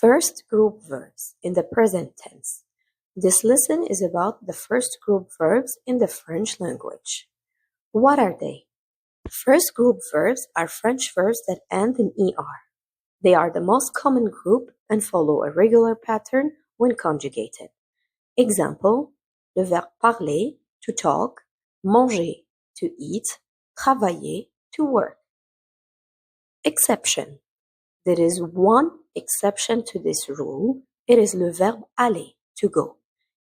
First group verbs in the present tense. This lesson is about the first group verbs in the French language. What are they? First group verbs are French verbs that end in er. They are the most common group and follow a regular pattern when conjugated. Example, le verbe parler, to talk, manger, to eat, travailler, to work. Exception. There is one exception to this rule. It is le verbe aller, to go.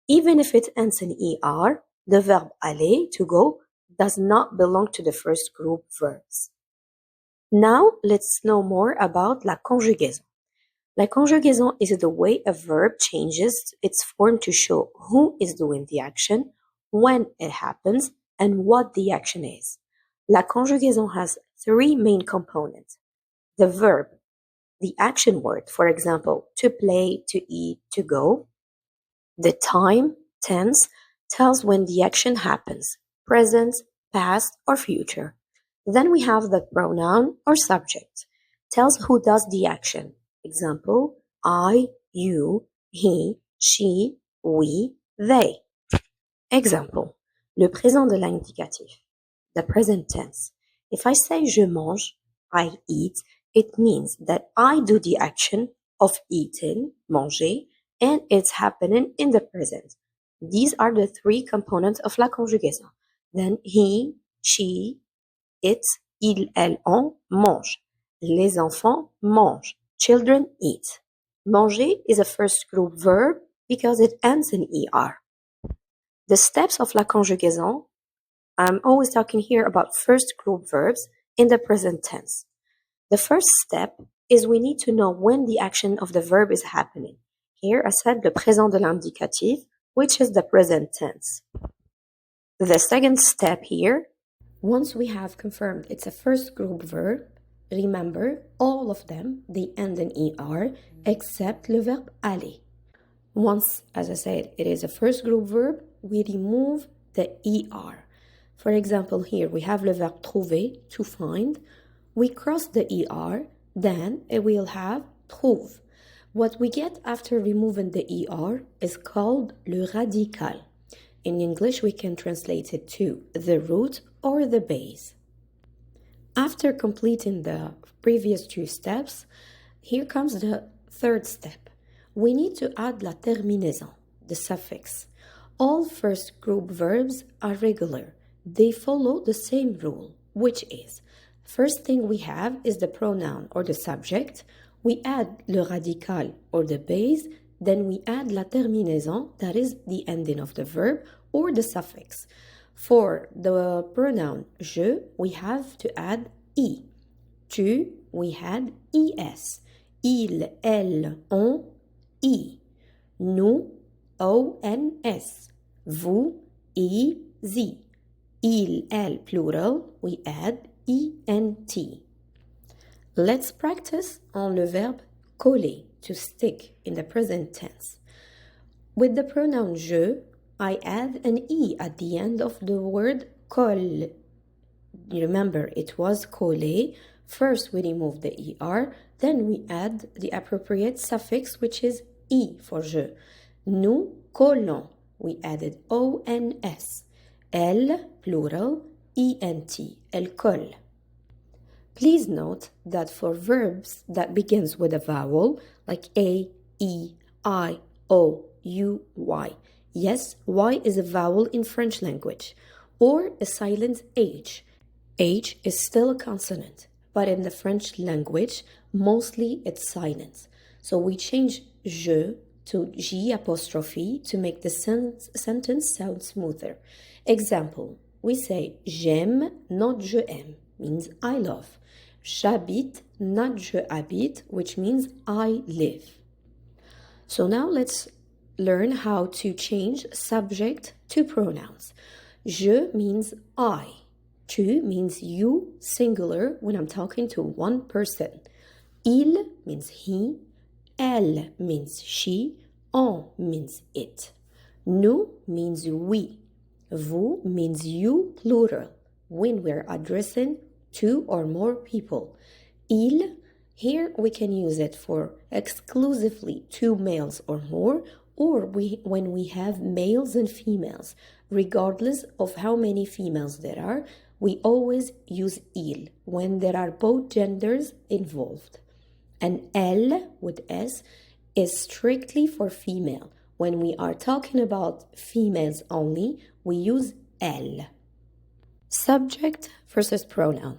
Even if it ends in er, the verb aller, to go, does not belong to the first group verbs. Now, let's know more about la conjugaison. La conjugaison is the way a verb changes its form to show who is doing the action, when it happens, and what the action is. La conjugaison has three main components. The verb, the action word, for example, to play, to eat, to go. The time, tense, tells when the action happens, present, past, or future. Then we have the pronoun or subject, tells who does the action. Example, I, you, he, she, we, they. Example, le présent de l'indicatif, the present tense. If I say je mange, I eat, it means that I do the action of eating, manger, and it's happening in the present. These are the three components of la conjugaison. Then he, she, it, il, elle, on mange. Les enfants mangent. Children eat. Manger is a first group verb because it ends in er. The steps of la conjugaison, I'm always talking here about first group verbs in the present tense. The first step is we need to know when the action of the verb is happening. Here I said le présent de l'indicatif, which is the present tense. The second step here, once we have confirmed it's a first group verb, remember all of them, they end in er except le verbe aller. Once, as I said, it is a first group verb, we remove the er. For example, here we have le verbe trouver, to find. We cross the er, then it will have trouve. What we get after removing the er is called le radical. In English, we can translate it to the root or the base. After completing the previous two steps, here comes the third step. We need to add la terminaison, the suffix. All first group verbs are regular. They follow the same rule, which is, first thing we have is the pronoun or the subject. We add le radical or the base, then we add la terminaison, that is the ending of the verb, or the suffix. For the pronoun je, we have to add I. Tu, we had is. Il, elle, on, I. Nous, ons. Vous, iz. Il, elle, plural, we add ent. Let's practice on le verbe coller, to stick, in the present tense. With the pronoun je, I add an I at the end of the word colle. You remember, it was coller. First we remove the er, then we add the appropriate suffix, which is I for je. Nous collons, we added ons. Elle, plural, ent, elle colle. Please note that for verbs that begins with a vowel, like a, e, I, o, u, y. Yes, y is a vowel in French language, or a silent h. H is still a consonant, but in the French language, mostly it's silent. So we change je to j apostrophe to make the sentence sound smoother. Example, we say j'aime, not je aime, means I love. J'habite, not je habite, which means I live. So now let's learn how to change subject to pronouns. Je means I. Tu means you, singular, when I'm talking to one person. Il means he. Elle means she. On means it. Nous means we. Vous means you, plural, when we're addressing two or more people. Il, Here we can use it for exclusively two males or more, or when we have males and females. Regardless of how many females there are, we always use il when there are both genders involved. And elle with S is strictly for female. When we are talking about females only, we use elle. Subject versus pronoun.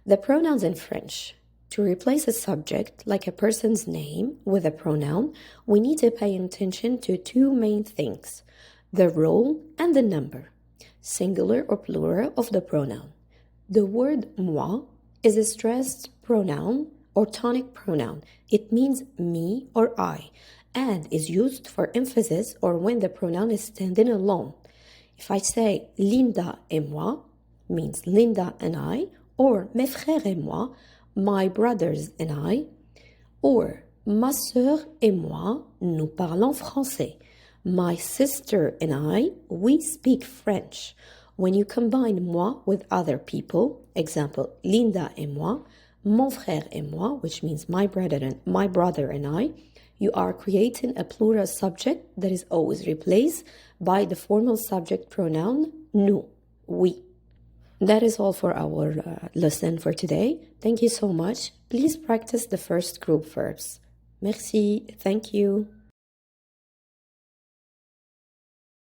The pronouns in French. To replace a subject, like a person's name, with a pronoun, we need to pay attention to two main things: the role and the number, singular or plural of the pronoun. The word moi is a stressed pronoun or tonic pronoun. It means me or I, and is used for emphasis or when the pronoun is standing alone. If I say Linda et moi, means Linda and I, or mes frères et moi, my brothers and I, or ma sœur et moi, nous parlons français. My sister and I, we speak French. When you combine moi with other people, example, Linda et moi, mon frère et moi, which means my brother and I, you are creating a plural subject that is always replaced by the formal subject pronoun nous, we. That is all for our lesson for today. Thank you so much. Please practice the first group verbs. Merci. Thank you.